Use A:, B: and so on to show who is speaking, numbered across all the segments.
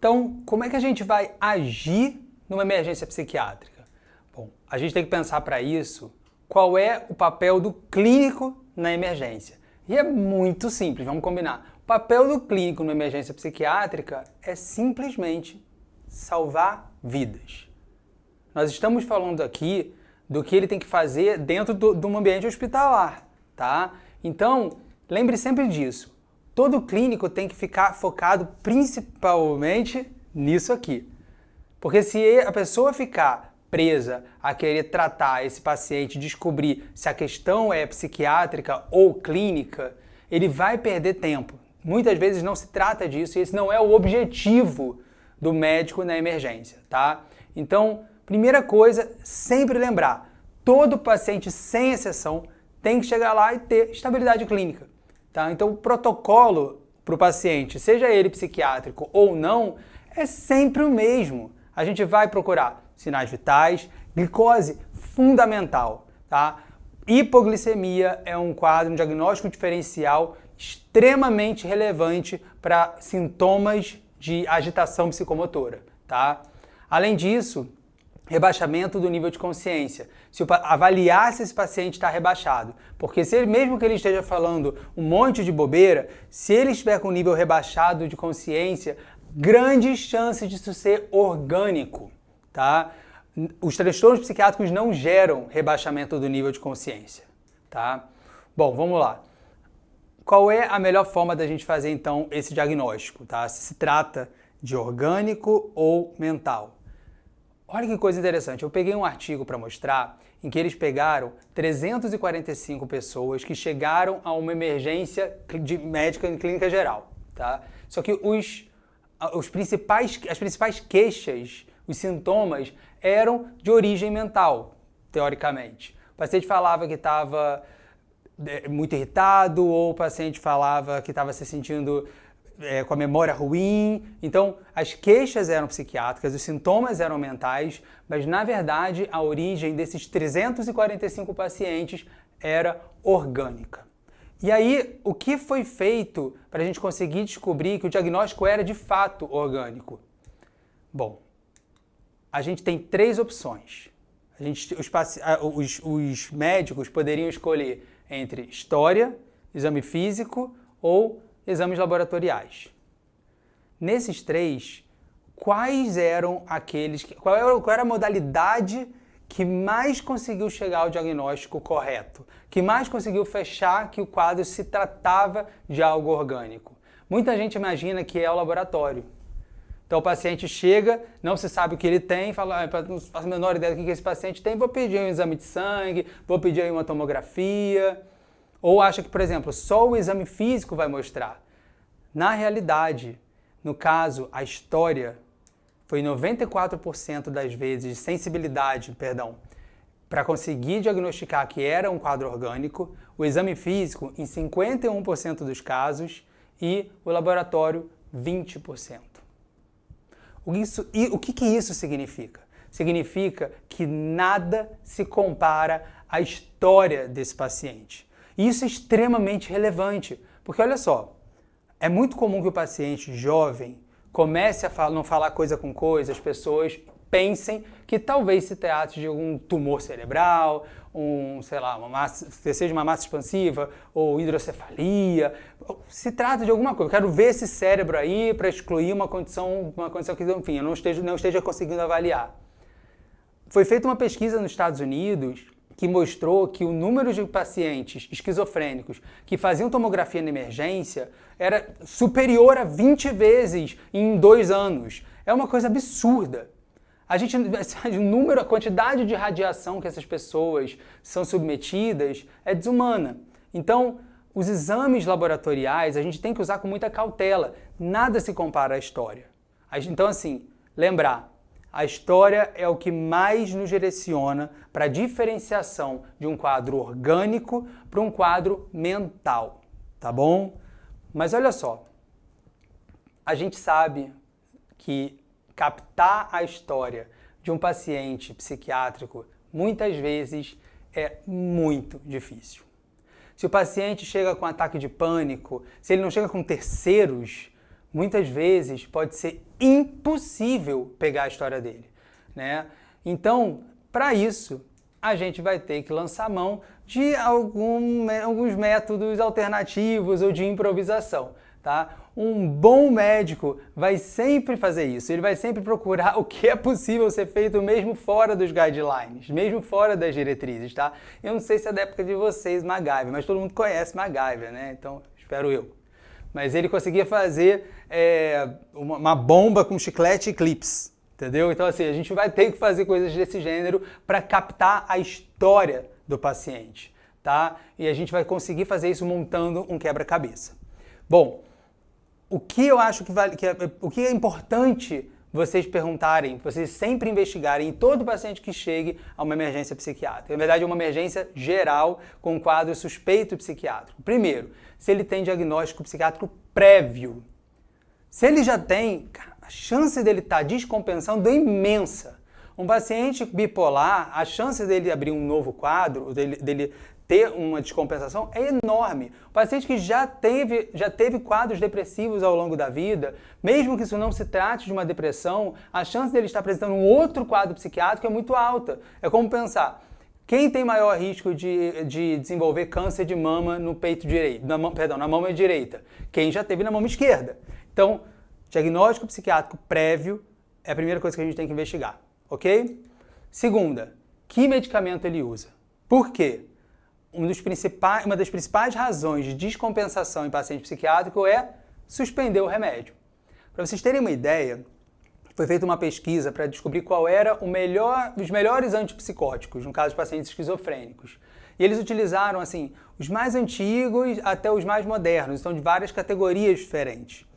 A: Então, como é que a gente vai agir numa emergência psiquiátrica? Bom, a gente tem que pensar para isso qual é o papel do clínico na emergência. E é muito simples, vamos combinar. O papel do clínico numa emergência psiquiátrica é simplesmente salvar vidas. Nós estamos falando aqui do que ele tem que fazer dentro de um ambiente hospitalar, tá? Então, lembre sempre disso. Todo clínico tem que ficar focado principalmente nisso aqui. Porque se a pessoa ficar presa a querer tratar esse paciente, descobrir se a questão é psiquiátrica ou clínica, ele vai perder tempo. Muitas vezes não se trata disso e esse não é o objetivo do médico na emergência, tá? Então, primeira coisa, sempre lembrar, todo paciente, sem exceção, tem que chegar lá e ter estabilidade clínica. Tá? Então, o protocolo para o paciente, seja ele psiquiátrico ou não, é sempre o mesmo. A gente vai procurar sinais vitais, glicose fundamental. Tá? Hipoglicemia é um quadro, um diagnóstico diferencial extremamente relevante para sintomas de agitação psicomotora. Tá? Além disso, rebaixamento do nível de consciência. Avaliar se esse paciente está rebaixado. Porque se ele, mesmo que ele esteja falando um monte de bobeira, se ele estiver com nível rebaixado de consciência, grandes chances disso ser orgânico. Tá? Os transtornos psiquiátricos não geram rebaixamento do nível de consciência. Tá? Bom, vamos lá. Qual é a melhor forma da gente fazer, então, esse diagnóstico? Tá? Se trata de orgânico ou mental? Olha que coisa interessante, eu peguei um artigo para mostrar em que eles pegaram 345 pessoas que chegaram a uma emergência médica em clínica geral, tá? Só que as principais queixas, os sintomas, eram de origem mental, teoricamente. O paciente falava que estava muito irritado, ou o paciente falava que estava se sentindo com a memória ruim. Então, as queixas eram psiquiátricas, os sintomas eram mentais, mas, na verdade, a origem desses 345 pacientes era orgânica. E aí, o que foi feito para a gente conseguir descobrir que o diagnóstico era, de fato, orgânico? Bom, a gente tem três opções. Os médicos poderiam escolher entre história, exame físico ou exames laboratoriais. Nesses três, quais eram aqueles... Qual era a modalidade que mais conseguiu chegar ao diagnóstico correto? Que mais conseguiu fechar que o quadro se tratava de algo orgânico? Muita gente imagina que é o laboratório. Então o paciente chega, não se sabe o que ele tem, fala, não faço a menor ideia do que esse paciente tem, vou pedir um exame de sangue, vou pedir aí uma tomografia... Ou acha que, por exemplo, só o exame físico vai mostrar. Na realidade, no caso, a história foi 94% das vezes sensibilidade, para conseguir diagnosticar que era um quadro orgânico, o exame físico em 51% dos casos e o laboratório 20%. O que isso significa? Significa que nada se compara à história desse paciente. E isso é extremamente relevante, porque olha só, é muito comum que o paciente jovem comece a não falar coisa com coisa, as pessoas pensem que talvez se trate de algum tumor cerebral, seja uma massa expansiva ou hidrocefalia, se trata de alguma coisa. Eu quero ver esse cérebro aí para excluir uma condição que, enfim, eu não esteja conseguindo avaliar. Foi feita uma pesquisa nos Estados Unidos que mostrou que o número de pacientes esquizofrênicos que faziam tomografia na emergência era superior a 20 vezes em 2 anos. É uma coisa absurda. A quantidade de radiação que essas pessoas são submetidas é desumana. Então, os exames laboratoriais a gente tem que usar com muita cautela. Nada se compara à história. Então, assim, lembrar, a história é o que mais nos direciona para a diferenciação de um quadro orgânico para um quadro mental, tá bom? Mas olha só, a gente sabe que captar a história de um paciente psiquiátrico muitas vezes é muito difícil. Se o paciente chega com ataque de pânico, se ele não chega com terceiros, muitas vezes pode ser impossível pegar a história dele, né? Então, para isso, a gente vai ter que lançar mão de alguns métodos alternativos ou de improvisação, tá? Um bom médico vai sempre fazer isso, ele vai sempre procurar o que é possível ser feito mesmo fora dos guidelines, mesmo fora das diretrizes, tá? Eu não sei se é da época de vocês, MacGyver, mas todo mundo conhece MacGyver, né? Então, espero eu. Mas ele conseguia fazer uma bomba com chiclete e clips, entendeu? Então, assim, a gente vai ter que fazer coisas desse gênero para captar a história do paciente, tá? E a gente vai conseguir fazer isso montando um quebra-cabeça. Bom, o que eu acho o que é importante vocês perguntarem, vocês sempre investigarem em todo paciente que chegue a uma emergência psiquiátrica. Na verdade, é uma emergência geral com um quadro suspeito psiquiátrico. Primeiro, se ele tem diagnóstico psiquiátrico prévio. Se ele já tem, a chance dele estar descompensando é imensa. Um paciente bipolar, a chance dele abrir um novo quadro, dele ter uma descompensação é enorme. O paciente que já teve quadros depressivos ao longo da vida, mesmo que isso não se trate de uma depressão, a chance dele estar apresentando um outro quadro psiquiátrico é muito alta. É como pensar, quem tem maior risco de desenvolver câncer de mama no peito direito, na mama direita? Quem já teve na mama esquerda. Então, diagnóstico psiquiátrico prévio é a primeira coisa que a gente tem que investigar, ok? Segunda, que medicamento ele usa? Por quê? Uma das principais razões de descompensação em paciente psiquiátrico é suspender o remédio. Para vocês terem uma ideia, foi feita uma pesquisa para descobrir qual era os melhores antipsicóticos, no caso de pacientes esquizofrênicos. E eles utilizaram, assim, os mais antigos até os mais modernos, então de várias categorias diferentes.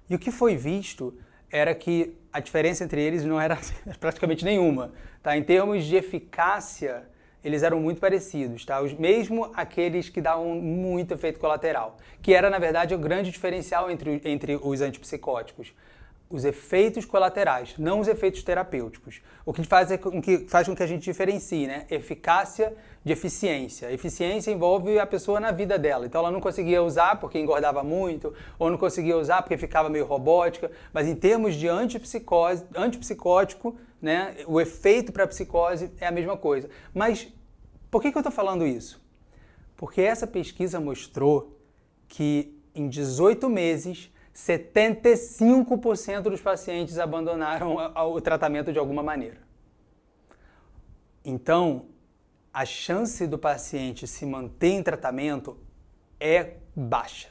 A: E o que foi visto era que a diferença entre eles não era praticamente nenhuma, tá? Em termos de eficácia, eles eram muito parecidos, tá? Mesmo aqueles que davam muito efeito colateral, que era, na verdade, o grande diferencial entre os antipsicóticos. Os efeitos colaterais, não os efeitos terapêuticos. O que faz com que a gente diferencie, né? Eficácia de eficiência. Eficiência envolve a pessoa na vida dela. Então ela não conseguia usar porque engordava muito, ou não conseguia usar porque ficava meio robótica. Mas em termos de antipsicótico, né? O efeito para a psicose é a mesma coisa. Mas por que eu estou falando isso? Porque essa pesquisa mostrou que em 18 meses, 75% dos pacientes abandonaram o tratamento de alguma maneira. Então, a chance do paciente se manter em tratamento é baixa.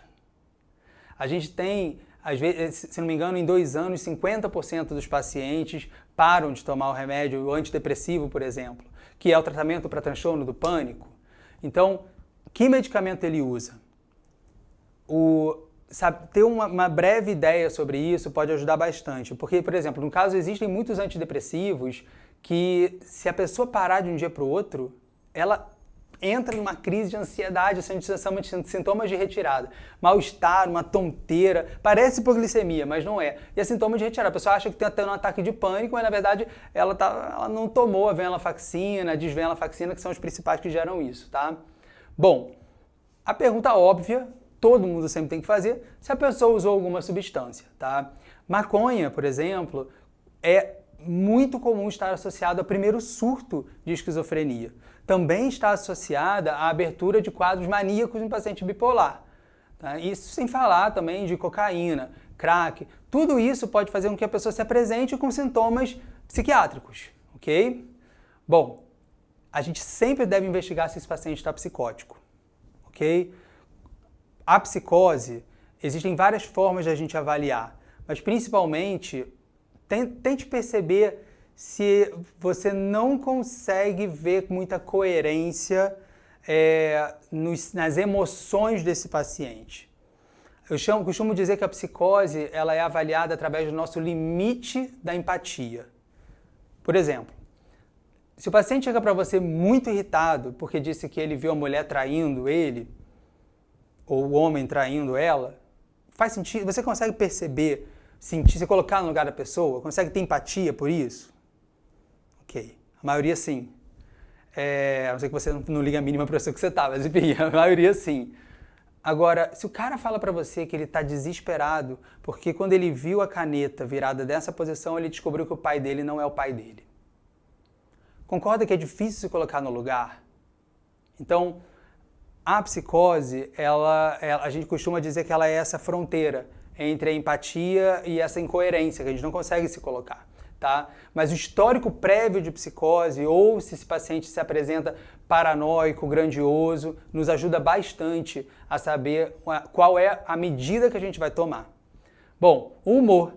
A: A gente tem, às vezes, se não me engano, em 2 anos, 50% dos pacientes param de tomar o remédio, o antidepressivo, por exemplo, que é o tratamento para transtorno do pânico. Então, que medicamento ele usa? Ter uma breve ideia sobre isso pode ajudar bastante. Porque, por exemplo, no caso, existem muitos antidepressivos que, se a pessoa parar de um dia para o outro, ela entra numa crise de ansiedade, sintomas de retirada. Mal-estar, uma tonteira, parece hipoglicemia, mas não é. E é sintoma de retirada. A pessoa acha que está tendo um ataque de pânico, mas na verdade ela não tomou a venlafaxina, a desvenlafaxina, que são os principais que geram isso, tá? Bom, a pergunta óbvia, todo mundo sempre tem que fazer, se a pessoa usou alguma substância, tá? Maconha, por exemplo, é muito comum estar associado ao primeiro surto de esquizofrenia. Também está associada à abertura de quadros maníacos em paciente bipolar. Tá? Isso sem falar também de cocaína, crack. Tudo isso pode fazer com que a pessoa se apresente com sintomas psiquiátricos, ok? Bom, a gente sempre deve investigar se esse paciente está psicótico, ok? A psicose, existem várias formas de a gente avaliar, mas principalmente tente perceber se você não consegue ver muita coerência nas emoções desse paciente. Eu costumo dizer que a psicose ela é avaliada através do nosso limite da empatia. Por exemplo, se o paciente chega para você muito irritado porque disse que ele viu a mulher traindo ele, ou o homem traindo ela, faz sentido? Você consegue perceber, sentir, se colocar no lugar da pessoa? Consegue ter empatia por isso? Ok. A maioria sim. A não ser que você não liga a mínima para a pessoa que você está, mas enfim, a maioria sim. Agora, se o cara fala para você que ele está desesperado porque quando ele viu a caneta virada dessa posição, ele descobriu que o pai dele não é o pai dele. Concorda que é difícil se colocar no lugar? Então, a psicose, a gente costuma dizer que ela é essa fronteira entre a empatia e essa incoerência, que a gente não consegue se colocar. Tá? Mas o histórico prévio de psicose, ou se esse paciente se apresenta paranoico, grandioso, nos ajuda bastante a saber qual é a medida que a gente vai tomar. Bom, o humor.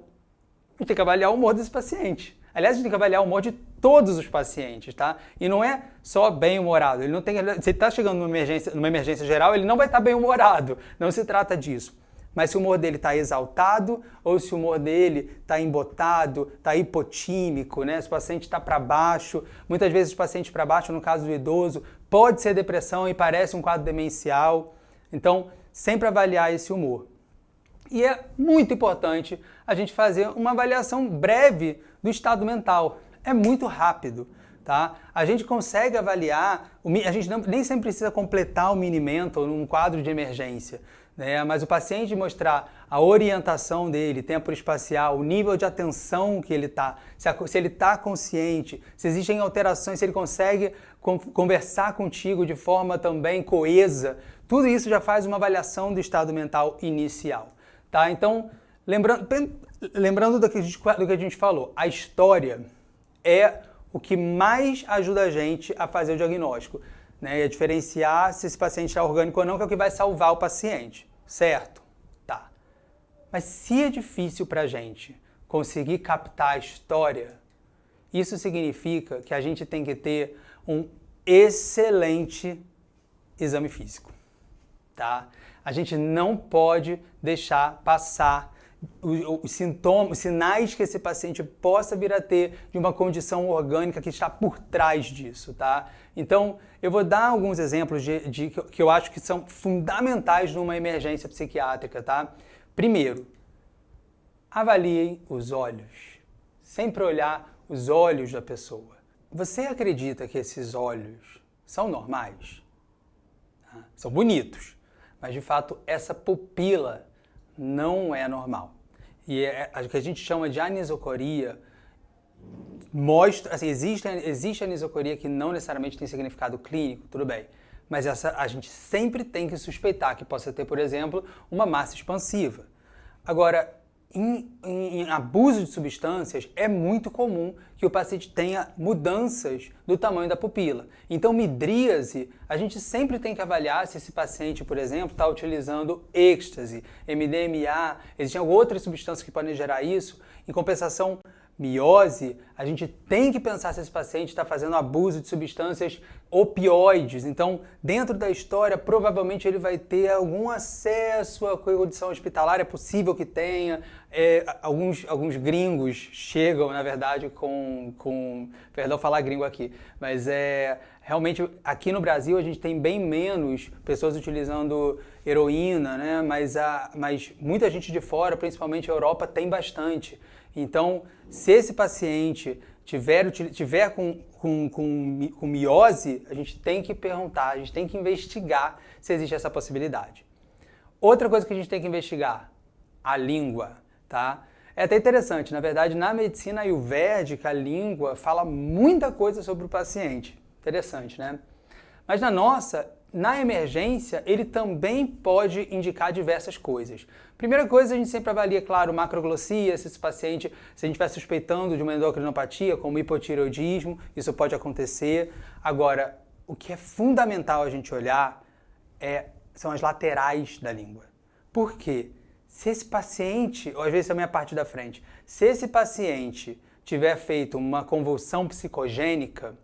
A: A gente tem que avaliar o humor desse paciente. Aliás, a gente tem que avaliar o humor de todos os pacientes, tá? E não é só bem-humorado. Ele não tem, se ele está chegando numa emergência geral, ele não vai estar bem-humorado. Não se trata disso. Mas se o humor dele está exaltado ou se o humor dele está embotado, está hipotímico, né? Se o paciente está para baixo, muitas vezes o paciente para baixo, no caso do idoso, pode ser depressão e parece um quadro demencial. Então, sempre avaliar esse humor. E é muito importante a gente fazer uma avaliação breve do estado mental. É muito rápido, tá? A gente consegue avaliar, a gente nem sempre precisa completar o Mini-Mental num quadro de emergência. Mas o paciente mostrar a orientação dele, tempo espacial, o nível de atenção que ele está, se ele está consciente, se existem alterações, se ele consegue conversar contigo de forma também coesa, tudo isso já faz uma avaliação do estado mental inicial. Tá? Então, lembrando do que a gente falou, a história é o que mais ajuda a gente a fazer o diagnóstico. E a diferenciar se esse paciente está orgânico ou não, que é o que vai salvar o paciente, certo? Tá. Mas se é difícil para a gente conseguir captar a história, isso significa que a gente tem que ter um excelente exame físico, tá? A gente não pode deixar passar os sintomas, os sinais que esse paciente possa vir a ter de uma condição orgânica que está por trás disso, tá? Então, eu vou dar alguns exemplos que eu acho que são fundamentais numa emergência psiquiátrica, tá? Primeiro, avaliem os olhos. Sempre olhar os olhos da pessoa. Você acredita que esses olhos são normais? São bonitos, mas de fato essa pupila não é normal. E o que a gente chama de anisocoria mostra, assim, existe anisocoria que não necessariamente tem significado clínico, tudo bem. Mas a gente sempre tem que suspeitar que possa ter, por exemplo, uma massa expansiva. Agora, em abuso de substâncias, é muito comum que o paciente tenha mudanças do tamanho da pupila. Então, midríase, a gente sempre tem que avaliar se esse paciente, por exemplo, está utilizando êxtase, MDMA, existem outras substâncias que podem gerar isso. Em compensação, miose, a gente tem que pensar se esse paciente está fazendo abuso de substâncias opioides. Então, dentro da história, provavelmente ele vai ter algum acesso à condição hospitalar, é possível que tenha. Alguns gringos chegam, na verdade, perdão falar gringo aqui, mas realmente aqui no Brasil a gente tem bem menos pessoas utilizando heroína, né? Mas muita gente de fora, principalmente a Europa, tem bastante. Então, se esse paciente tiver com miose, a gente tem que perguntar, a gente tem que investigar se existe essa possibilidade. Outra coisa que a gente tem que investigar, a língua, tá? É até interessante, na verdade, na medicina ayurvédica, a língua fala muita coisa sobre o paciente. Interessante, né? Mas na emergência, ele também pode indicar diversas coisas. Primeira coisa, a gente sempre avalia, claro, macroglossia, se a gente estiver suspeitando de uma endocrinopatia, como hipotireoidismo, isso pode acontecer. Agora, o que é fundamental a gente olhar são as laterais da língua. Por quê? Se esse paciente, ou às vezes também a parte da frente, se esse paciente tiver feito uma convulsão psicogênica,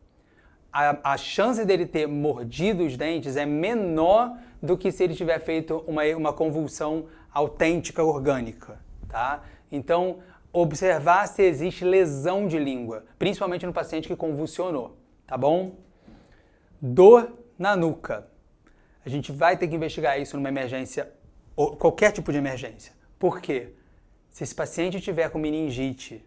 A: a chance dele ter mordido os dentes é menor do que se ele tiver feito uma convulsão autêntica orgânica, tá? Então, observar se existe lesão de língua, principalmente no paciente que convulsionou, tá bom? Dor na nuca. A gente vai ter que investigar isso numa emergência, ou qualquer tipo de emergência. Por quê? Se esse paciente tiver com meningite,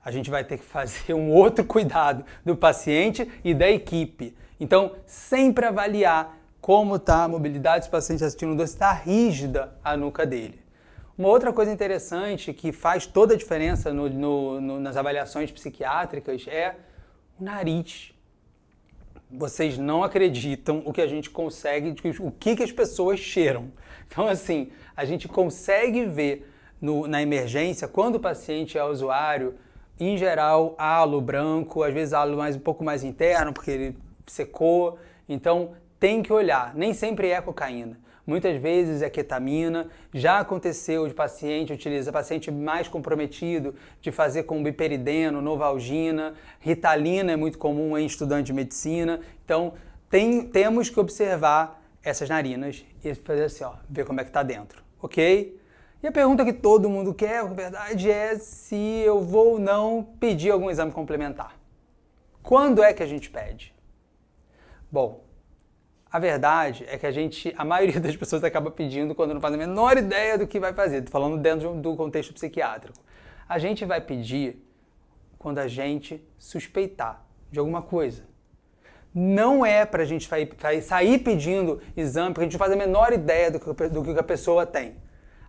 A: a gente vai ter que fazer um outro cuidado do paciente e da equipe. Então, sempre avaliar como está a mobilidade, se o paciente está sentindo dor, se está rígida a nuca dele. Uma outra coisa interessante que faz toda a diferença nas avaliações psiquiátricas é o nariz. Vocês não acreditam o que a gente consegue, o que as pessoas cheiram. Então, assim, a gente consegue ver na emergência, quando o paciente é usuário, em geral, halo branco, às vezes halo um pouco mais interno, porque ele secou. Então, tem que olhar. Nem sempre é cocaína. Muitas vezes é ketamina. Já aconteceu de paciente mais comprometido, de fazer com biperideno, novalgina. Ritalina é muito comum em estudante de medicina. Então, temos que observar essas narinas e fazer assim, ó, ver como é que tá dentro, ok? E a pergunta que todo mundo quer, na verdade, é se eu vou ou não pedir algum exame complementar. Quando é que a gente pede? Bom, a verdade é que a maioria das pessoas acaba pedindo quando não faz a menor ideia do que vai fazer. Estou falando dentro do contexto psiquiátrico. A gente vai pedir quando a gente suspeitar de alguma coisa. Não é para a gente sair pedindo exame, porque a gente não faz a menor ideia do que a pessoa tem.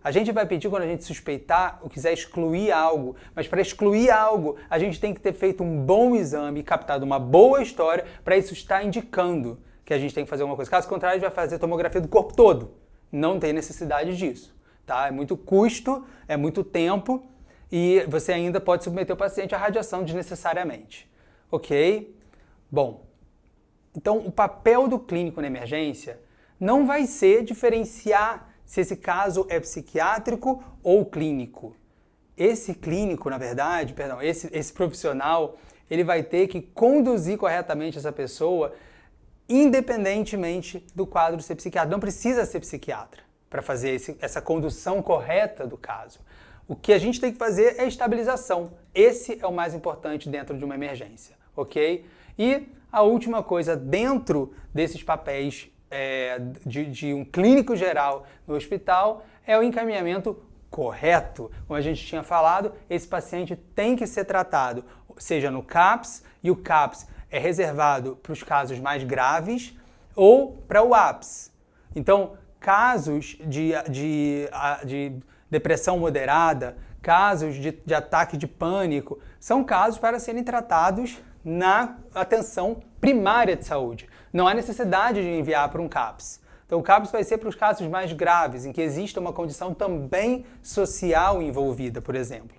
A: A gente vai pedir quando a gente suspeitar ou quiser excluir algo, mas para excluir algo, a gente tem que ter feito um bom exame, captado uma boa história, para isso estar indicando que a gente tem que fazer alguma coisa. Caso contrário, a gente vai fazer tomografia do corpo todo. Não tem necessidade disso, tá? É muito custo, é muito tempo e você ainda pode submeter o paciente à radiação desnecessariamente, ok? Bom, então o papel do clínico na emergência não vai ser diferenciar se esse caso é psiquiátrico ou clínico. Esse clínico, na verdade, esse profissional, ele vai ter que conduzir corretamente essa pessoa independentemente do quadro ser psiquiátrico. Não precisa ser psiquiatra para fazer essa condução correta do caso. O que a gente tem que fazer é estabilização. Esse é o mais importante dentro de uma emergência, ok? E a última coisa, dentro desses papéis de um clínico geral no hospital, é o encaminhamento correto. Como a gente tinha falado, esse paciente tem que ser tratado, seja no CAPS, e o CAPS é reservado para os casos mais graves, ou para o APS. Então, casos de depressão moderada, casos de ataque de pânico, são casos para serem tratados na atenção primária de saúde. Não há necessidade de enviar para um CAPS. Então, o CAPS vai ser para os casos mais graves, em que exista uma condição também social envolvida, por exemplo.